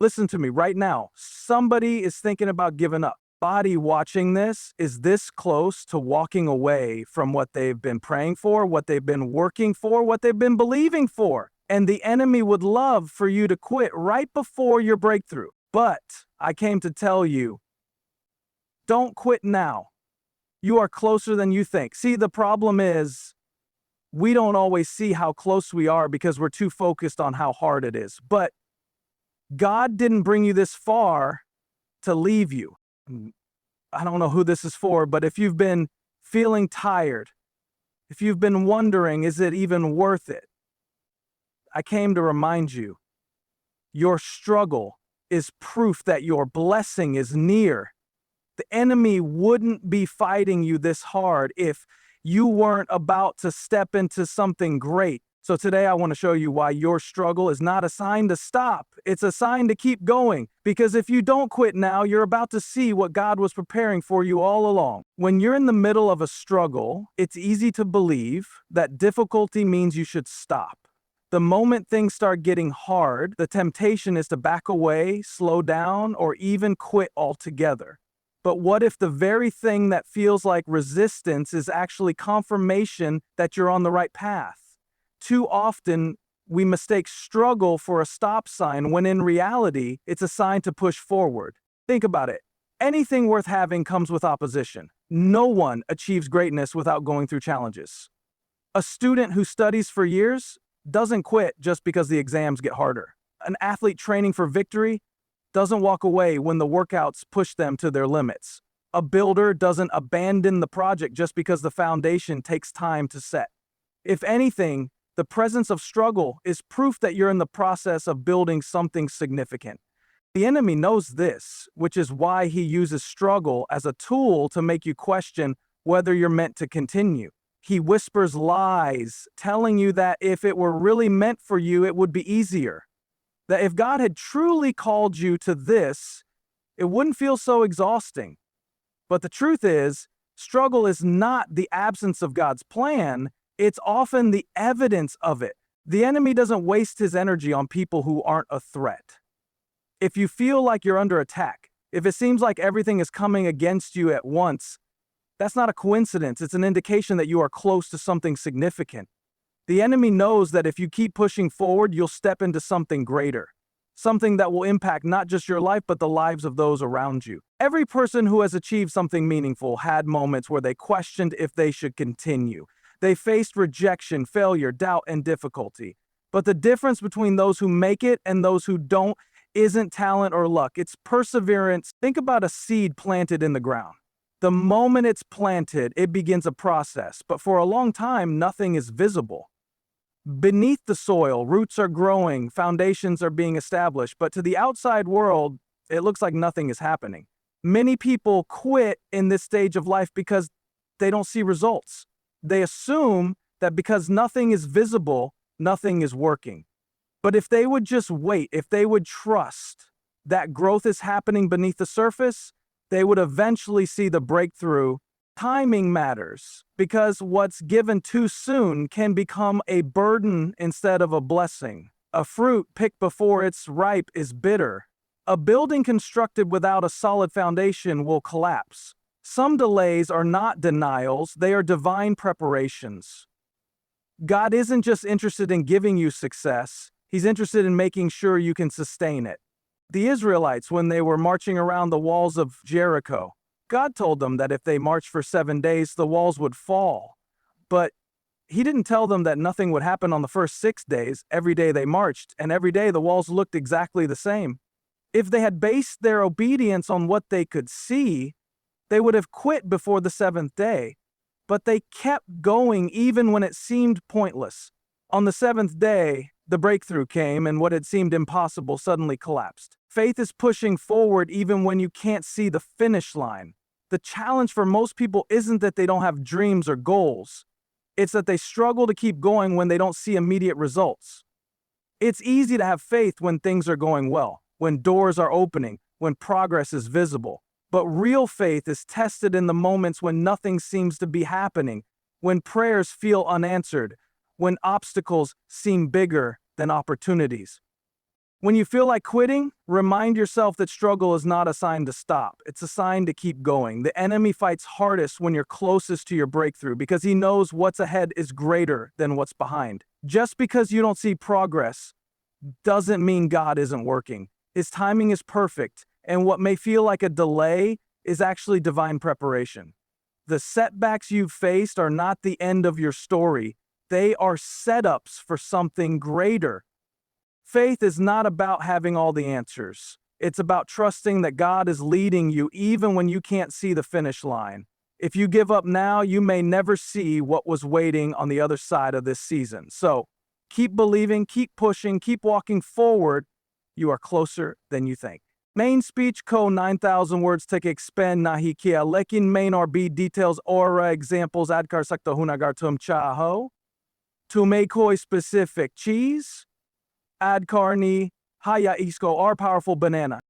Listen to me right now. Somebody is thinking about giving up. Body watching this is this close to walking away from what they've been praying for, what they've been working for, what they've been believing for. And the enemy would love for you to quit right before your breakthrough. But I came to tell you, don't quit now. You are closer than you think. See, the problem is we don't always see how close we are because we're too focused on how hard it is. But God didn't bring you this far to leave you. I don't know who this is for, but if you've been feeling tired, if you've been wondering, is it even worth it? I came to remind you, your struggle is proof that your blessing is near. The enemy wouldn't be fighting you this hard if you weren't about to step into something great. So today I want to show you why your struggle is not a sign to stop. It's a sign to keep going. Because if you don't quit now, you're about to see what God was preparing for you all along. When you're in the middle of a struggle, it's easy to believe that difficulty means you should stop. The moment things start getting hard, the temptation is to back away, slow down, or even quit altogether. But what if the very thing that feels like resistance is actually confirmation that you're on the right path? Too often, we mistake struggle for a stop sign when in reality, it's a sign to push forward. Think about it. Anything worth having comes with opposition. No one achieves greatness without going through challenges. A student who studies for years doesn't quit just because the exams get harder. An athlete training for victory doesn't walk away when the workouts push them to their limits. A builder doesn't abandon the project just because the foundation takes time to set. If anything, the presence of struggle is proof that you're in the process of building something significant. The enemy knows this, which is why he uses struggle as a tool to make you question whether you're meant to continue. He whispers lies, telling you that if it were really meant for you, it would be easier. That if God had truly called you to this, it wouldn't feel so exhausting. But the truth is, struggle is not the absence of God's plan, it's often the evidence of it. The enemy doesn't waste his energy on people who aren't a threat. If you feel like you're under attack, if it seems like everything is coming against you at once, that's not a coincidence. It's an indication that you are close to something significant. The enemy knows that if you keep pushing forward, you'll step into something greater. Something that will impact not just your life, but the lives of those around you. Every person who has achieved something meaningful had moments where they questioned if they should continue. They faced rejection, failure, doubt, and difficulty. But the difference between those who make it and those who don't isn't talent or luck. It's perseverance. Think about a seed planted in the ground. The moment it's planted, it begins a process. But for a long time, nothing is visible. Beneath the soil, roots are growing, foundations are being established. But to the outside world, it looks like nothing is happening. Many people quit in this stage of life because they don't see results. They assume that because nothing is visible, nothing is working. But if they would just wait, if they would trust that growth is happening beneath the surface, they would eventually see the breakthrough. Timing matters because what's given too soon can become a burden instead of a blessing. A fruit picked before it's ripe is bitter. A building constructed without a solid foundation will collapse. Some delays are not denials, they are divine preparations. God isn't just interested in giving you success, He's interested in making sure you can sustain it. The Israelites, when they were marching around the walls of Jericho, God told them that if they marched for 7 days, the walls would fall. But He didn't tell them that nothing would happen on the first 6 days. Every day they marched, and every day the walls looked exactly the same. If they had based their obedience on what they could see, they would have quit before the 7th day, but they kept going even when it seemed pointless. On the 7th day, the breakthrough came and what had seemed impossible suddenly collapsed. Faith is pushing forward even when you can't see the finish line. The challenge for most people isn't that they don't have dreams or goals. It's that they struggle to keep going when they don't see immediate results. It's easy to have faith when things are going well, when doors are opening, when progress is visible. But real faith is tested in the moments when nothing seems to be happening, when prayers feel unanswered, when obstacles seem bigger than opportunities. When you feel like quitting, remind yourself that struggle is not a sign to stop. It's a sign to keep going. The enemy fights hardest when you're closest to your breakthrough because he knows what's ahead is greater than what's behind. Just because you don't see progress doesn't mean God isn't working. His timing is perfect, and what may feel like a delay is actually divine preparation. The setbacks you've faced are not the end of your story. They are setups for something greater. Faith is not about having all the answers. It's about trusting that God is leading you even when you can't see the finish line. If you give up now, you may never see what was waiting on the other side of this season. So, keep believing, keep pushing, keep walking forward. You are closer than you think. Main speech ko 9,000 words take expand nahi kia lekin main RB details aura examples adkar sakta hunagar tum chaho. To make koi specific cheese. Adkar ni haya isko are powerful banana.